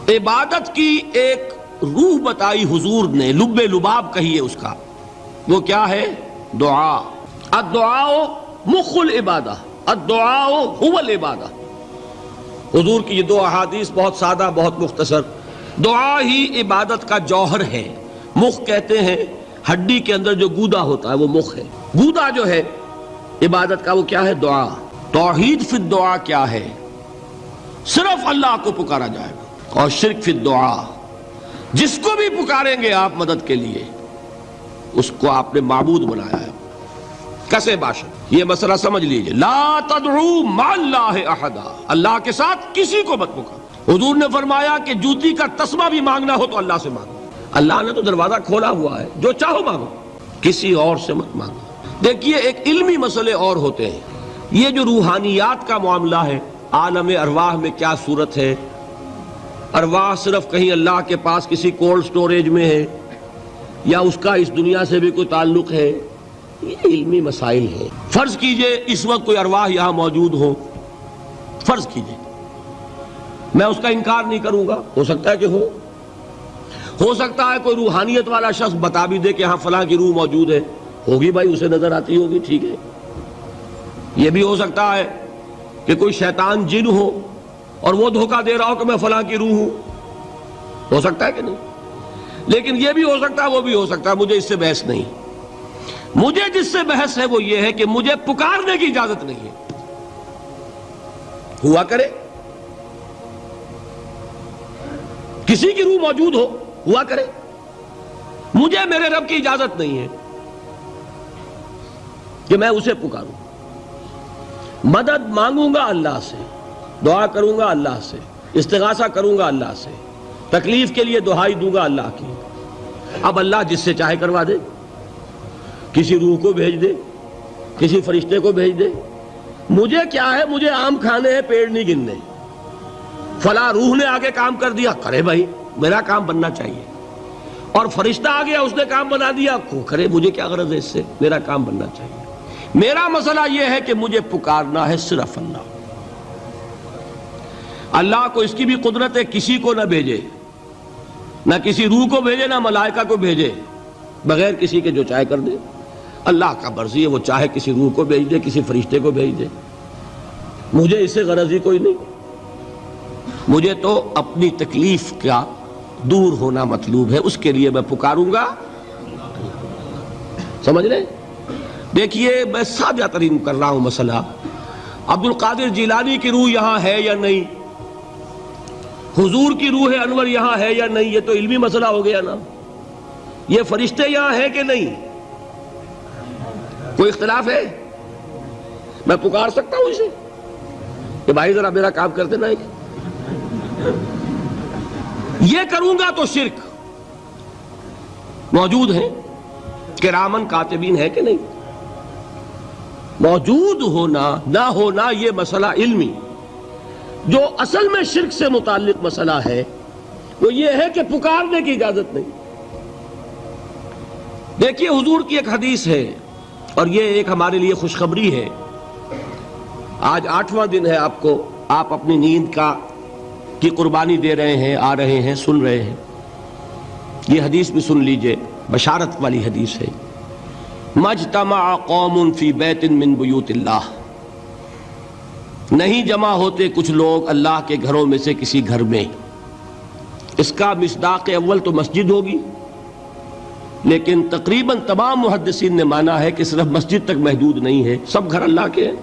عبادت کی ایک روح بتائی حضور نے، لب لباب کہیے اس کا، وہ کیا ہے؟ دعا۔ الدعاء مخ العبادہ، الدعاء هو العبادہ۔ حضور کی یہ دو احادیث بہت سادہ، بہت مختصر۔ دعا ہی عبادت کا جوہر ہے۔ مخ کہتے ہیں ہڈی کے اندر جو گودا ہوتا ہے وہ مخ ہے۔ گودا جو ہے عبادت کا وہ کیا ہے؟ دعا۔ توحید فی الدعا کیا ہے؟ صرف اللہ کو پکارا جائے گا۔ اور شرک فی الدعا، جس کو بھی پکاریں گے آپ مدد کے لیے اس کو آپ نے معبود بنایا ہے، کسے باشد۔ یہ مسئلہ سمجھ لیجئے، لا تدعو مع اللہ احدا، اللہ کے ساتھ کسی کو مت پکارو۔ حضور نے فرمایا کہ جوتی کا تسمہ بھی مانگنا ہو تو اللہ سے مانگو۔ اللہ نے تو دروازہ کھولا ہوا ہے، جو چاہو مانگو، کسی اور سے مت مانگو۔ دیکھیے ایک علمی مسئلے اور ہوتے ہیں، یہ جو روحانیات کا معاملہ ہے، عالم ارواح میں کیا صورت ہے، ارواح صرف کہیں اللہ کے پاس کسی کولڈ سٹوریج میں ہے یا اس کا اس دنیا سے بھی کوئی تعلق ہے، یہ علمی مسائل ہیں۔ فرض کیجئے اس وقت کوئی ارواح یہاں موجود ہو، فرض کیجئے، میں اس کا انکار نہیں کروں گا، ہو سکتا ہے کہ ہو سکتا ہے کوئی روحانیت والا شخص بتا بھی دے کہ ہاں فلاں کی روح موجود ہے، ہوگی بھائی، اسے نظر آتی ہوگی، ٹھیک ہے۔ یہ بھی ہو سکتا ہے کہ کوئی شیطان جن ہو اور وہ دھوکہ دے رہا ہو کہ میں فلاں کی روح ہوں، ہو سکتا ہے کہ نہیں؟ لیکن یہ بھی ہو سکتا ہے، وہ بھی ہو سکتا ہے، مجھے اس سے بحث نہیں۔ مجھے جس سے بحث ہے وہ یہ ہے کہ مجھے پکارنے کی اجازت نہیں ہے۔ ہوا کرے کسی کی روح موجود ہوا کرے، مجھے میرے رب کی اجازت نہیں ہے کہ میں اسے پکاروں۔ مدد مانگوں گا اللہ سے، دعا کروں گا اللہ سے، استغاثہ کروں گا اللہ سے، تکلیف کے لیے دہائی دوں گا اللہ کی۔ اب اللہ جس سے چاہے کروا دے، کسی روح کو بھیج دے، کسی فرشتے کو بھیج دے، مجھے کیا ہے؟ مجھے آم کھانے ہیں، پیڑ نہیں گننے۔ فلاں روح نے آگے کام کر دیا، کرے بھائی، میرا کام بننا چاہیے۔ اور فرشتہ آ گیا، اس نے کام بنا دیا، کرے، مجھے کیا غرض ہے اس سے، میرا کام بننا چاہیے۔ میرا مسئلہ یہ ہے کہ مجھے پکارنا ہے صرف اللہ۔ اللہ کو اس کی بھی قدرت ہے کسی کو نہ بھیجے، نہ کسی روح کو بھیجے، نہ ملائکہ کو بھیجے، بغیر کسی کے جو چاہے کر دے۔ اللہ کا مرضی ہے، وہ چاہے کسی روح کو بھیج دے، کسی فرشتے کو بھیج دے، مجھے اس سے غرض ہی کوئی نہیں۔ مجھے تو اپنی تکلیف کا دور ہونا مطلوب ہے، اس کے لیے میں پکاروں گا۔ سمجھ رہے؟ دیکھیے میں سادہ ترین کر رہا ہوں مسئلہ، عبد القادر جیلانی کی روح یہاں ہے یا نہیں، حضور کی روح انور یہاں ہے یا نہیں، یہ تو علمی مسئلہ ہو گیا نا۔ یہ فرشتے یہاں ہیں کہ نہیں، کوئی اختلاف ہے؟ میں پکار سکتا ہوں اسے کہ بھائی ذرا میرا کام کر دینا۔ یہ کروں گا تو شرک۔ موجود ہیں کرامن کاتبین ہے کہ نہیں؟ موجود ہونا نہ ہونا یہ مسئلہ علمی۔ جو اصل میں شرک سے متعلق مسئلہ ہے وہ یہ ہے کہ پکارنے کی اجازت نہیں۔ دیکھیے حضور کی ایک حدیث ہے، اور یہ ایک ہمارے لیے خوشخبری ہے۔ آج 8واں دن ہے، آپ اپنی نیند کی قربانی دے رہے ہیں، آ رہے ہیں، سن رہے ہیں۔ یہ حدیث بھی سن لیجئے، بشارت والی حدیث ہے۔ مجتمع قوم فی بیت من بیوت اللہ، نہیں جمع ہوتے کچھ لوگ اللہ کے گھروں میں سے کسی گھر میں۔ اس کا مصداق اول تو مسجد ہوگی، لیکن تقریباً تمام محدثین نے مانا ہے کہ صرف مسجد تک محدود نہیں ہے، سب گھر اللہ کے ہیں۔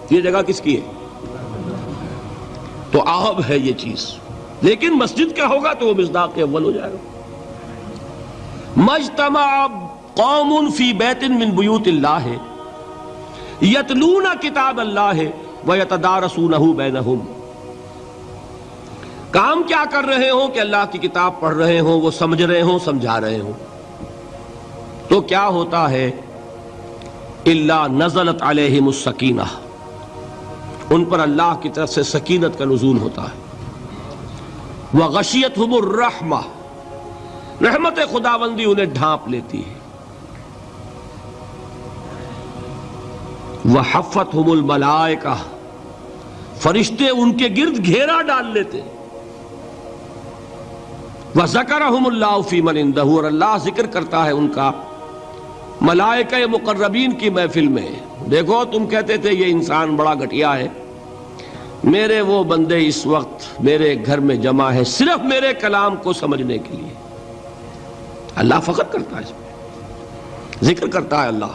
یہ جگہ کس کی ہے؟ تو عام ہے یہ چیز، لیکن مسجد کا ہوگا تو وہ مصداق اول ہو جائے گا۔ مجتمع قوم فی بیت من بیوت اللہ یتلون کتاب اللہ ویتدارسونہ بینہم، کام کیا کر رہے ہوں کہ اللہ کی کتاب پڑھ رہے ہوں، وہ سمجھ رہے ہوں، سمجھا رہے ہوں، تو کیا ہوتا ہے؟ الا نزلت علیہم السکینہ، ان پر اللہ کی طرف سے سکینت کا نزول ہوتا ہے۔ وغشیتہم الرحمہ، رحمت خداوندی انہیں ڈھانپ لیتی ہے۔ وحفتہم الملائکہ، فرشتے ان کے گرد گھیرا ڈال لیتے ہیں۔ وَذَكَرَهُمُ اللَّهُ فِي مَنْ عِندَهُ، اور اللہ ذکر کرتا ہے ان کا ملائکہ مقربین کی محفل میں۔ دیکھو تم کہتے تھے یہ انسان بڑا گھٹیا ہے، میرے وہ بندے اس وقت میرے گھر میں جمع ہے صرف میرے کلام کو سمجھنے کے لیے۔ اللہ فخر کرتا ہے اس میں، ذکر کرتا ہے اللہ۔